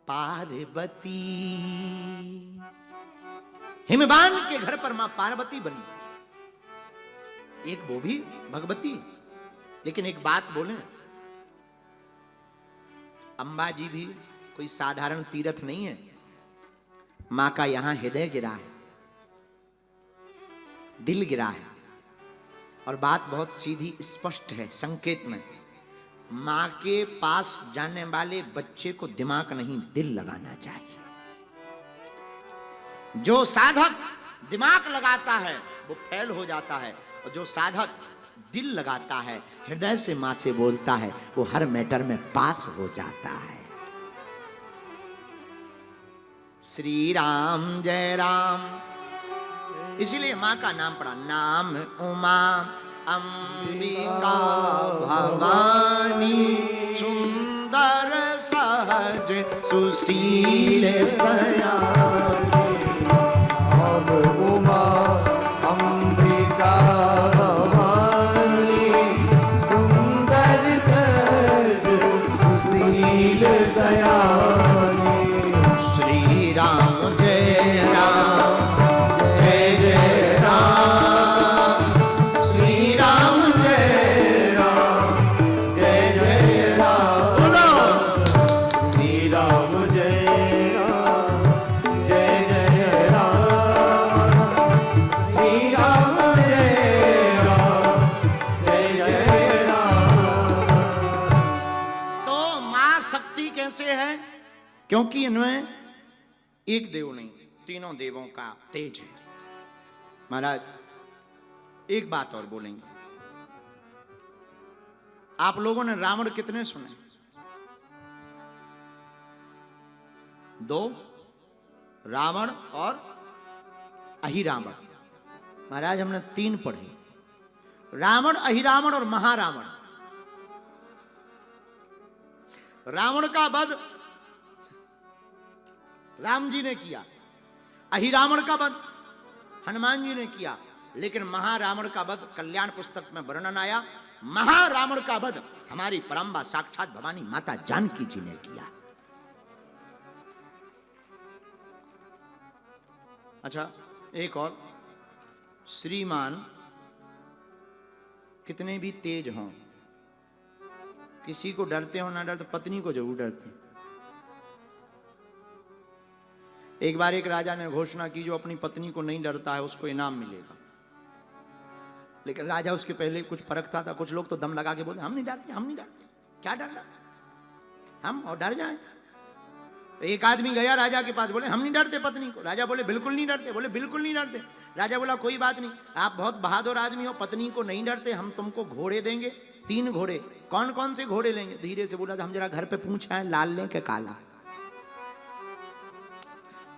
पार्वती। हिमवान के घर पर मां पार्वती बनी, एक वो भी भगवती। लेकिन एक बात बोले, अंबाजी भी कोई साधारण तीर्थ नहीं है। मां का यहां हृदय गिरा है, दिल गिरा है। और बात बहुत सीधी स्पष्ट है संकेत में, मां के पास जाने वाले बच्चे को दिमाग नहीं दिल लगाना चाहिए। जो साधक दिमाग लगाता है वो फेल हो जाता है, और जो साधक दिल लगाता है, हृदय से मां से बोलता है, वो हर मैटर में पास हो जाता है। श्री राम जय राम, इसीलिए मां का नाम पड़ा। नाम उमा अंबिका भवानी, सुंदर सहज सुशील सयानी। नाम उमा अंबिका भवानी, सुंदर सहज सुशील सयानी। श्री राम जय राम, जय जय राम। श्री राम जय राम, जय जय राम। बोलो श्री राम जय राम, जय जय राम। श्री राम जय राम, जय जय राम। तो मां शक्ति कैसे है? क्योंकि इनमें एक देव नहीं, तीनों देवों का तेज है। महाराज एक बात और बोलेंगे, आप लोगों ने रावण कितने सुने? 2, रावण और अहिरावण। महाराज हमने 3 पढ़े, रावण, अहिरावण और महारावण। रावण का वध राम जी ने किया, अहिरावण का वध हनुमान जी ने किया, लेकिन महारावण का वध कल्याण पुस्तक में वर्णन आया। महारावण का वध हमारी परम्बा साक्षात भवानी माता जानकी जी ने किया। अच्छा एक और, श्रीमान कितने भी तेज हों, किसी को डरते हो ना डरते, पत्नी को जरूर डरते। एक बार एक राजा ने घोषणा की, जो अपनी पत्नी को नहीं डरता है उसको इनाम मिलेगा। लेकिन राजा उसके पहले कुछ परखता था। कुछ लोग तो दम लगा के बोलते हम नहीं डरते, हम नहीं डरते, क्या डरना हम, और डर जाए। तो एक आदमी गया राजा के पास, बोले हम नहीं डरते पत्नी को। राजा बोले बिल्कुल नहीं डरते, बोले बिल्कुल नहीं डरते। राजा बोला कोई बात नहीं, आप बहुत बहादुर आदमी हो, पत्नी को नहीं डरते, हम तुमको घोड़े देंगे, 3 घोड़े। कौन कौन से घोड़े लेंगे? धीरे से बोला, हम जरा घर पे पूछ आए, लाल लें के काला।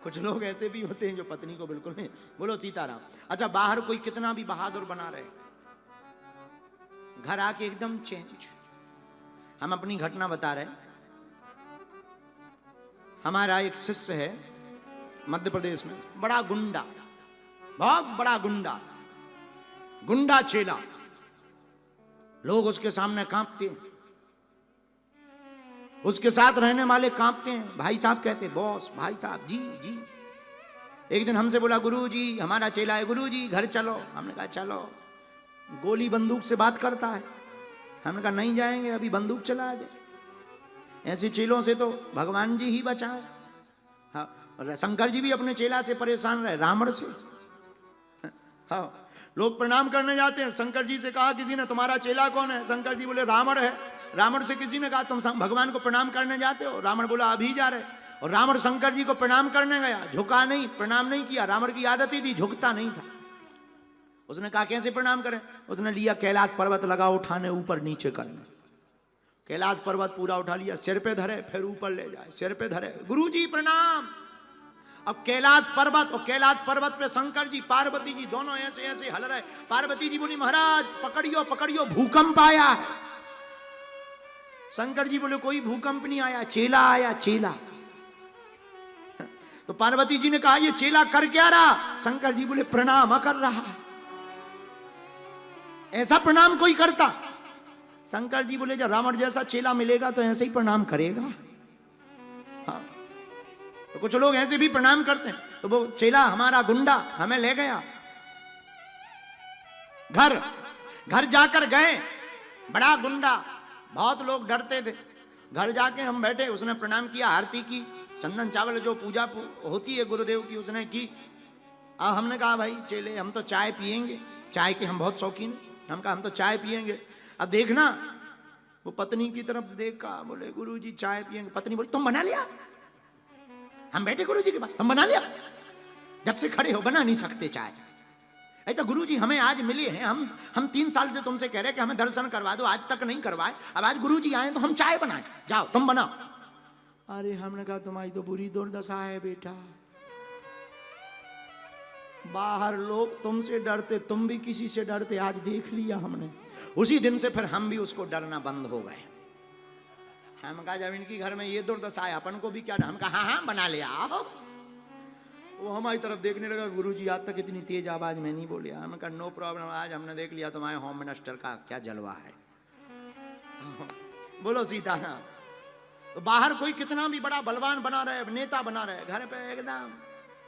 कुछ लोग ऐसे भी होते हैं जो पत्नी को बिल्कुल नहीं। बोलो सीताराम। अच्छा बाहर कोई कितना भी बहादुर बना रहे, घर आके एकदम चेंज। हम अपनी घटना बता रहे। हमारा एक शिष्य है मध्य प्रदेश में, बड़ा गुंडा, बहुत बड़ा गुंडा, गुंडा चेला। लोग उसके सामने कांपते हैं, उसके साथ रहने वाले कांपते हैं। भाई साहब कहते, बॉस भाई साहब, जी जी। एक दिन हमसे बोला, गुरुजी हमारा चेला है, गुरुजी घर चलो। हमने कहा चलो। गोली बंदूक से बात करता है। हमने कहा नहीं जाएंगे, अभी बंदूक चला दे। ऐसे चेलों से तो भगवान जी ही बचाए। हाँ, शंकर जी भी अपने चेला से परेशान रहे, रावण से। हाँ, लोग प्रणाम करने जाते हैं, शंकर जी से कहा किसी ने तुम्हारा चेला कौन है? शंकर जी बोले रावण है। रावण से किसी ने कहा तुम भगवान को प्रणाम करने जाते हो? रावण बोला अभी जा रहे। और रावण शंकर जी को प्रणाम करने गया, झुका नहीं, प्रणाम नहीं किया। रावण की आदत ही थी, झुकता नहीं था। उसने कहा कैसे प्रणाम करें? उसने लिया कैलाश पर्वत लगा उठाने, ऊपर नीचे करने। कैलाश पर्वत पूरा उठा लिया, सिर पे धरे, फिर ऊपर ले जाए, सिर पे धरे, गुरुजी प्रणाम। अब कैलाश पर्वत, और कैलाश पर्वत पे शंकर जी पार्वती जी दोनों ऐसे ऐसे हल रहे। पार्वती जी बोली महाराज पकड़ियो पकड़ियो, भूकंप आया। शंकर जी बोले कोई भूकंप नहीं आया, चेला आया, चेला। तो पार्वती जी ने कहा ये चेला कर क्या रहा? शंकर जी बोले प्रणाम कर रहा। ऐसा प्रणाम कोई करता? शंकर जी बोले जब रावण जैसा चेला मिलेगा तो ऐसे ही प्रणाम करेगा। हाँ, कुछ लोग ऐसे भी प्रणाम करते हैं। तो वो चेला हमारा गुंडा हमें ले गया घर, घर जाकर गए, बड़ा गुंडा, बहुत लोग डरते थे। घर जाके हम बैठे, उसने प्रणाम किया, आरती की, चंदन चावल जो पूजा होती है गुरुदेव की उसने की। अब हमने कहा भाई चेले हम तो चाय पिएंगे, चाय के हम बहुत शौकीन, हम कहा हम तो चाय पिएंगे। अब देखना, वो पत्नी की तरफ देखा, बोले गुरुजी चाय पिएंगे। पत्नी बोली तुम बना लिया? हम बैठे गुरुजी के पास, तुम बना लिया? जब से खड़े हो बना नहीं सकते चाय? ऐ तो गुरुजी हमें आज मिले हैं, हम 3 साल से तुमसे कह रहे कि हमें दर्शन करवा दो, आज तक नहीं करवाए, अब आज गुरुजी आए तो हम चाय बनाए, जाओ तुम बनाओ। अरे हमने कहा तुम्हारी तो बुरी दुर्दशा है बेटा, बाहर लोग तुमसे डरते, तुम भी किसी से डरते, आज देख लिया हमने। उसी दिन से फिर हम भी उसको डरना बंद हो गए। हम कहा जब इनकी घर में ये दुर्दशा है अपन को भी क्या, हम कहा हाँ बना लिया। वो हमारी तरफ देखने लगा, गुरुजी आज तक इतनी तेज आवाज में नहीं बोलिया। हम कहा नो प्रॉब्लम, आज हमने देख लिया तुम्हारे होम मिनिस्टर का क्या जलवा है। बोलो सीताराम। तो बाहर कोई कितना भी बड़ा बलवान बना रहे, नेता बना रहे, घर पे एकदम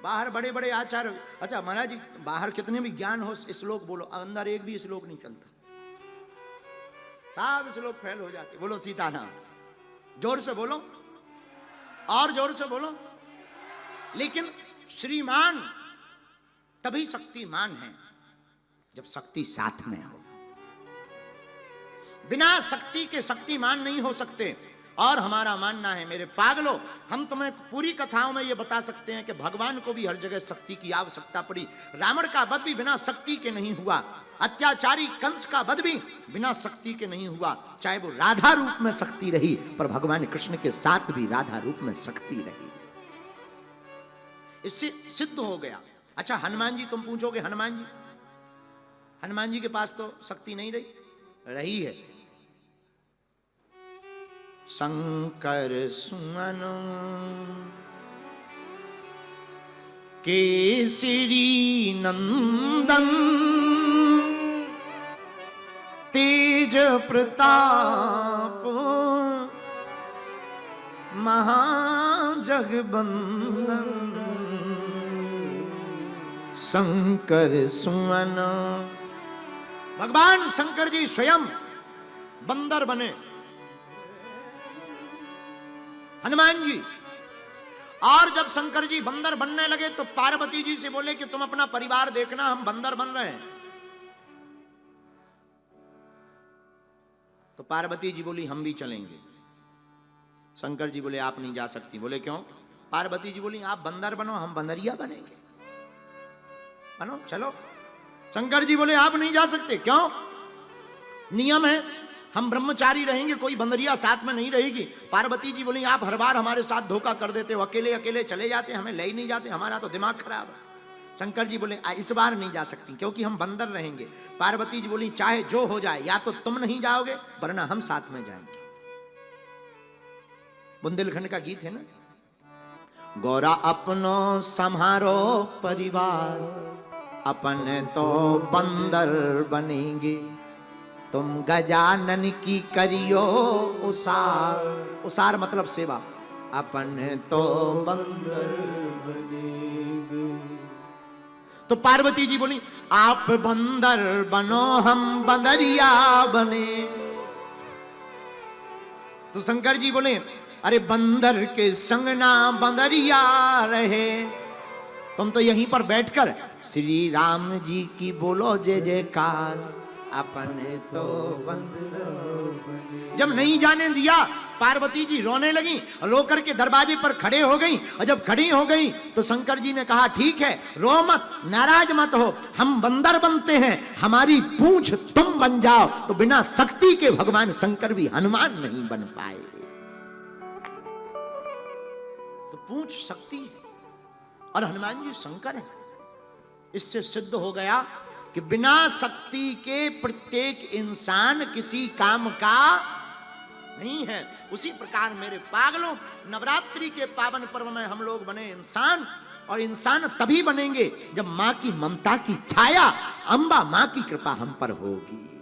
बाहर बड़े बड़े आचार्य, अच्छा महाराज जी बाहर कितने भी ज्ञान हो श्लोक बोलो, अंदर एक भी श्लोक नहीं चलता, सब श्लोक फेल हो जाते। बोलो सीताराम। जोर से बोलो, और जोर से बोलो। लेकिन श्रीमान तभी शक्तिमान है जब शक्ति साथ में हो, बिना शक्ति के शक्तिमान नहीं हो सकते। और हमारा मानना है मेरे पागलों, हम तुम्हें पूरी कथाओं में ये बता सकते हैं कि भगवान को भी हर जगह शक्ति की आवश्यकता पड़ी। रावण का वध भी बिना शक्ति के नहीं हुआ, अत्याचारी कंस का वध भी बिना शक्ति के नहीं हुआ, चाहे वो राधा रूप में शक्ति रही, पर भगवान कृष्ण के साथ भी राधा रूप में शक्ति रही। इससे सिद्ध हो गया। अच्छा हनुमान जी, तुम पूछोगे हनुमान जी के पास तो शक्ति नहीं रही है। शंकर सुमन केसरी नंदन तेज प्रताप महाजगबंदन शंकर सुमन। भगवान शंकर जी स्वयं बंदर बने, हनुमान जी। और जब शंकर जी बंदर बनने लगे तो पार्वती जी से बोले कि तुम अपना परिवार देखना, हम बंदर बन रहे हैं। तो पार्वती जी बोली हम भी चलेंगे। शंकर जी बोले आप नहीं जा सकती। बोले क्यों? पार्वती जी बोली आप बंदर बनो, हम बंदरिया बनेंगे, बनो चलो। शंकर जी बोले आप नहीं जा सकते। क्यों? नियम है, हम ब्रह्मचारी रहेंगे, कोई बंदरिया साथ में नहीं रहेगी। पार्वती जी बोली आप हर बार हमारे साथ धोखा कर देते हो, अकेले अकेले चले जाते, हमें ले ही नहीं जाते, हमारा तो दिमाग खराब है। शंकर जी बोले इस बार नहीं जा सकती क्योंकि हम बंदर रहेंगे। पार्वती जी बोली चाहे जो हो जाए, या तो तुम नहीं जाओगे वरना हम साथ में जाएंगे। बुंदेलखंड का गीत है ना, गौरा अपनो संहारो परिवार, अपने तो बंदर बनेंगे, तुम गजानन की करियो उसार। उसार मतलब सेवा। अपने तो बंदर बनेंगे। तो पार्वती जी बोली आप बंदर बनो, हम बंदरिया बने। तो शंकर जी बोले अरे बंदर के संग ना बंदरिया रहे, तुम तो यहीं पर बैठकर श्री राम जी की बोलो जय जयकार, अपने तो बंदर बने। जब नहीं जाने दिया पार्वती जी रोने लगी, रो करके दरवाजे पर खड़े हो गई। और जब खड़ी हो गई तो शंकर जी ने कहा ठीक है रो मत, नाराज मत हो, हम बंदर बनते हैं, हमारी पूंछ तुम बन जाओ। तो बिना शक्ति के भगवान शंकर भी हनुमान नहीं बन पाए। तो पूंछ शक्ति है और हनुमान जी शंकर है। इससे सिद्ध हो गया कि बिना शक्ति के प्रत्येक इंसान किसी काम का नहीं है। उसी प्रकार मेरे पागलों, नवरात्रि के पावन पर्व में हम लोग बने इंसान, और इंसान तभी बनेंगे जब मां की ममता की छाया, अम्बा मां की कृपा हम पर होगी।